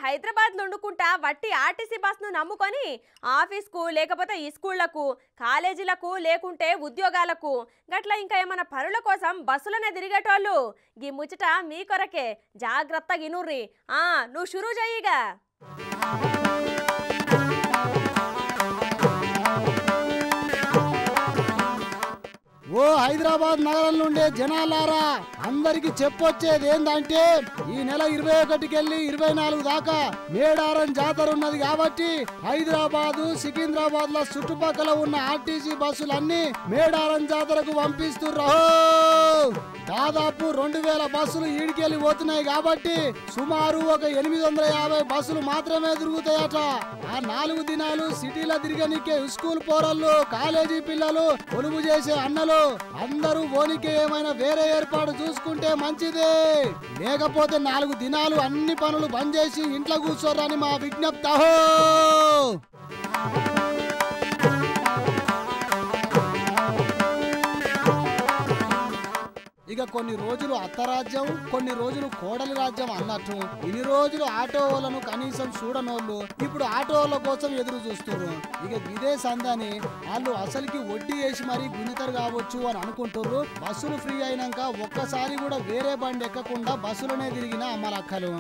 హైదరాబాద్ నుండుకుంటా వట్టి ఆర్టీసీ బస్ను నమ్ముకొని ఆఫీస్కు లేకపోతే ఈ స్కూళ్లకు కాలేజీలకు లేకుంటే ఉద్యోగాలకు గట్ల ఇంకా ఏమైనా పనుల కోసం బస్సులనే తిరిగేటోళ్ళు గీ ముచ్చట మీ కొరకే జాగ్రత్తగా ఇనుర్రి నువ్వు షురూ చెయ్యిగా ఓ హైదరాబాద్ నగరం నుండే జనాలారా అందరికి చెప్పొచ్చేది ఏందంటే ఈ నెల 21కెళ్ళి 24 దాకా మేడారం జాతర ఉన్నది కాబట్టి హైదరాబాదు సికింద్రాబాద్ ల చుట్టుపక్కల ఉన్న ఆర్టీసీ బస్సులన్నీ మేడారం జాతరకు పంపిస్తుర్రు. దాదాపు 2000 బస్సులు ఈడికెళ్ళి పోతున్నాయి కాబట్టి సుమారు ఒక 850 బస్సులు మాత్రమే తిరుగుతాయట. ఆ 4 దినాలు సిటీలో తిరగనికే స్కూల్ పోరళ్ళు కాలేజీ పిల్లలు కొలువు చేసే అన్నలు అందరూ ఓనికి ఏమైనా వేరే ఏర్పాటు చూసుకుంటే మంచిదే. లేకపోతే 4 దినాలు అన్ని పనులు బంద్ చేసి ఇంట్లో కూర్చోరని మా విజ్ఞప్తి. ఇక కొన్ని రోజులు అత్తరాజ్యం కొన్ని రోజులు కోడలి రాజ్యం అన్నట్టు ఇన్ని రోజులు ఆటో వాళ్ళను కనీసం చూడనోళ్ళు ఇప్పుడు ఆటో వాళ్ళ కోసం ఎదురు చూస్తున్నారు. ఇక ఇదే సందని వాళ్ళు అసలుకి వడ్డీ వేసి మరీ గుంజుతారు కావచ్చు అని అనుకుంటున్నారు. బస్సులు ఫ్రీ అయినాక ఒక్కసారి కూడా వేరే బండి ఎక్కకుండా బస్సులనే తిరిగిన అమ్మలక్కలు.